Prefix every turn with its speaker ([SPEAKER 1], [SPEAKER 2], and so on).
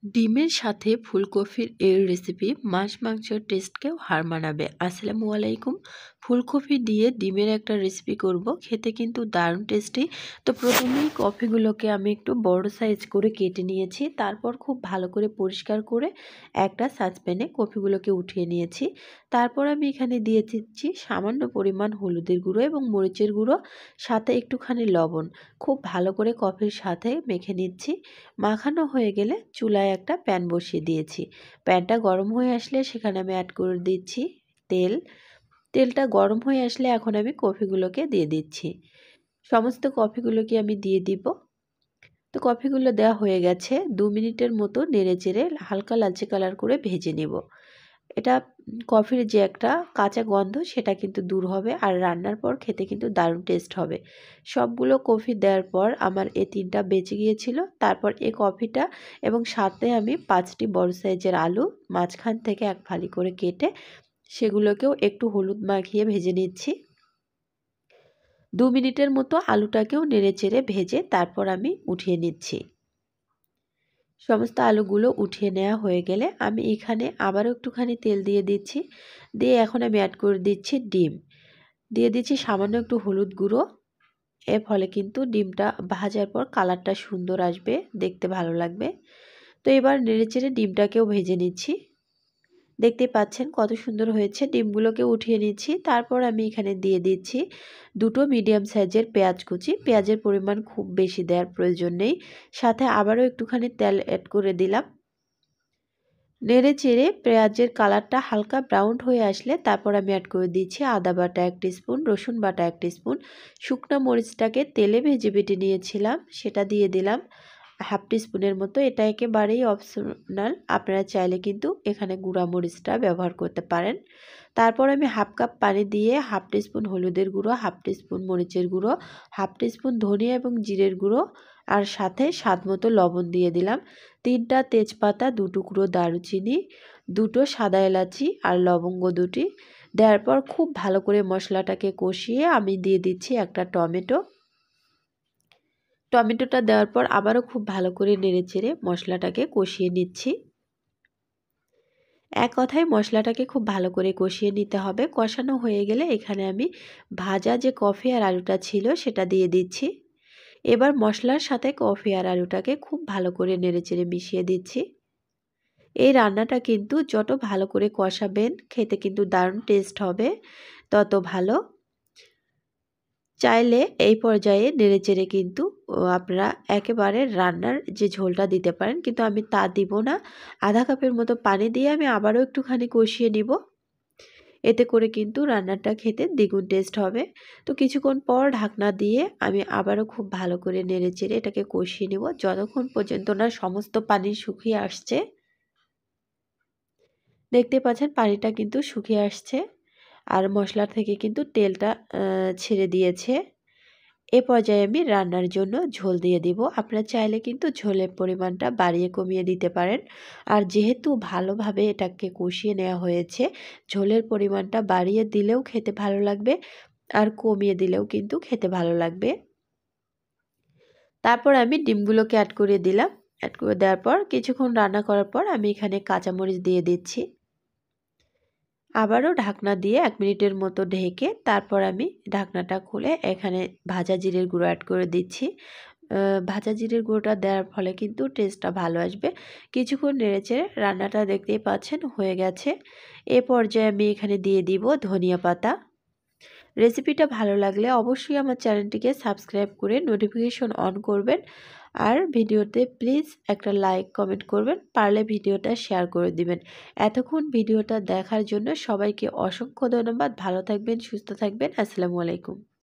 [SPEAKER 1] ডিমের সাথে ফুলকপির এই রেসিপি মাছ মাংসের টেস্টকেও হার মানাবে। আসসালামু আলাইকুম। ফুলকপি দিয়ে ডিমের একটা রেসিপি করব, খেতে কিন্তু দারুণ টেস্টি। তো প্রথমেই কপিগুলোকে আমি একটু বড় সাইজ করে কেটে নিয়েছি, তারপর খুব ভালো করে পরিষ্কার করে একটা সসপ্যানে কপিগুলোকে উঠিয়ে নিয়েছি। তারপর আমি এখানে দিয়ে দিচ্ছি সামান্য পরিমাণ হলুদের গুঁড়ো এবং মরিচের গুঁড়ো, সাথে একটুখানি লবণ। খুব ভালো করে কপির সাথে মেখে নিচ্ছি। মাখানো হয়ে গেলে চুলায় একটা প্যান বসিয়ে দিয়েছি। প্যানটা গরম হয়ে আসলে সেখানে আমি অ্যাড করে দিচ্ছি তেল। তেলটা গরম হয়ে আসলে এখন আমি কফিগুলোকে দিয়ে দিচ্ছি। সমস্ত কফিগুলোকে আমি দিয়ে দিব। তো কফিগুলো দেওয়া হয়ে গেছে। 2 মিনিটের মতো নেড়েচেড়ে হালকা লালচে কালার করে ভেজে নেব। এটা কফির যে একটা কাঁচা গন্ধ সেটা কিন্তু দূর হবে, আর রান্নার পর খেতে কিন্তু দারুণ টেস্ট হবে। সবগুলো কফি দেওয়ার পর আমার এই 3টা বেঁচে গিয়েছিল। তারপর এই কফিটা এবং সাথে আমি 5টি বড় সাইজের আলু মাঝখান থেকে এক ফালি করে কেটে সেগুলোকেও একটু হলুদ মাখিয়ে ভেজে নিচ্ছি। 2 মিনিটের মতো আলুটাকেও নেড়েচেড়ে ভেজে তারপর আমি উঠিয়ে নিচ্ছি। সমস্ত আলুগুলো উঠিয়ে নেওয়া হয়ে গেলে আমি এখানে আবারও একটুখানি তেল দিয়ে দিচ্ছি। দিয়ে এখন আমি অ্যাড করে দিচ্ছি ডিম। দিয়ে দিচ্ছি সামান্য একটু হলুদ গুঁড়ো। এর ফলে কিন্তু ডিমটা ভাজার পর কালারটা সুন্দর আসবে, দেখতে ভালো লাগবে। তো এবার নেড়েচেড়ে ডিমটাকেও ভেজে নিচ্ছি। দেখতেই পাচ্ছেন কত সুন্দর হয়েছে। ডিমগুলোকে উঠিয়ে নিচ্ছি। তারপর আমি এখানে দিয়ে দিচ্ছি 2টো মিডিয়াম সাইজের পেঁয়াজ কুচি। পেঁয়াজের পরিমাণ খুব বেশি দেওয়ার প্রয়োজন নেই। সাথে আবারও একটুখানি তেল অ্যাড করে দিলাম। নেড়েচেড়ে পেঁয়াজের কালারটা হালকা ব্রাউন হয়ে আসলে তারপর আমি অ্যাড করে দিচ্ছি আদা বাটা 1 টিস্পুন, রসুন বাটা 1 টিস্পুন, শুকনো মরিচটাকে তেলে ভেজে বেটে নিয়েছিলাম সেটা দিয়ে দিলাম 1/2 টিস্পুনের মতো। এটা একেবারেই অপশনাল, আপনারা চাইলে কিন্তু এখানে গুঁড়া মরিচটা ব্যবহার করতে পারেন। তারপর আমি 1/2 কাপ পানি দিয়ে 1/2 টিস্পুন হলুদের গুঁড়ো, 1/2 টিস্পুন মরিচের গুঁড়ো, 1/2 টিস্পুন ধনিয়া এবং জিরের গুঁড়ো আর সাথে স্বাদ মতো লবণ দিয়ে দিলাম। 3টা তেজপাতা, 2 টুকরো দারুচিনি, 2টো সাদা এলাচি আর লবঙ্গ 2টি দেওয়ার পর খুব ভালো করে মশলাটাকে কষিয়ে আমি দিয়ে দিচ্ছি একটা টমেটো। টমেটোটা দেওয়ার পর আবারও খুব ভালো করে নেড়েচেড়ে মশলাটাকে কষিয়ে নিচ্ছি। এক কথায় মশলাটাকে খুব ভালো করে কষিয়ে নিতে হবে। কষানো হয়ে গেলে এখানে আমি ভাজা যে কফি আর আলুটা ছিল সেটা দিয়ে দিচ্ছি। এবার মশলার সাথে কফি আর আলুটাকে খুব ভালো করে নেড়েচেড়ে মিশিয়ে দিচ্ছি। এই রান্নাটা কিন্তু যত ভালো করে কষাবেন খেতে কিন্তু দারুণ টেস্ট হবে, তত ভালো। চাইলে এই পর্যায়ে নেড়েচেড়ে কিন্তু আপনারা একেবারে রান্নার যে ঝোলটা দিতে পারেন, কিন্তু আমি তা দিব না। আধা কাপের মতো পানি দিয়ে আমি আবারও একটুখানি কষিয়ে নিব। এতে করে কিন্তু রান্নাটা খেতে দ্বিগুণ টেস্ট হবে। তো কিছুক্ষণ পর ঢাকনা দিয়ে আমি আবারও খুব ভালো করে নেড়েচেড়ে এটাকে কষিয়ে নেব যতক্ষণ পর্যন্ত না সমস্ত পানি শুকিয়ে আসছে। দেখতে পাচ্ছেন পানিটা কিন্তু শুকিয়ে আসছে আর মশলা থেকে কিন্তু তেলটা ছেড়ে দিয়েছে। এ পর্যায়ে আমি রান্নার জন্য ঝোল দিয়ে দিব। আপনারা চাইলে কিন্তু ঝোলের পরিমাণটা বাড়িয়ে কমিয়ে দিতে পারেন। আর যেহেতু ভালোভাবে এটাকে কষিয়ে নেওয়া হয়েছে, ঝোলের পরিমাণটা বাড়িয়ে দিলেও খেতে ভালো লাগবে আর কমিয়ে দিলেও কিন্তু খেতে ভালো লাগবে। তারপর আমি ডিমগুলোকে অ্যাড করে দিলাম। অ্যাড করে দেওয়ার পর কিছুক্ষণ রান্না করার পর আমি এখানে কাঁচামরিচ দিয়ে দিচ্ছি। আবারও ঢাকনা দিয়ে 1 মিনিটের মতো ঢেকে তারপর আমি ঢাকনাটা খুলে এখানে ভাজা জিরের গুঁড়ো অ্যাড করে দিচ্ছি। ভাজা জিরের গুঁড়োটা দেওয়ার ফলে কিন্তু টেস্টটা ভালো আসবে। কিছুক্ষণ নেড়েচেড়ে রান্নাটা দেখতেই পাচ্ছেন হয়ে গেছে। এ পর্যায়ে আমি এখানে দিয়ে দিব ধনিয়া পাতা। রেসিপিটা ভালো লাগলে অবশ্যই আমার চ্যানেলটিকে সাবস্ক্রাইব করে নোটিফিকেশন অন করবেন। আর ভিডিওতে প্লিজ একটা লাইক কমেন্ট করবেন, পারলে ভিডিওটা শেয়ার করে দিবেন। এতক্ষণ ভিডিওটা দেখার জন্য সবাইকে অসংখ্য ধন্যবাদ। ভালো থাকবেন, সুস্থ থাকবেন। আসসালামু আলাইকুম।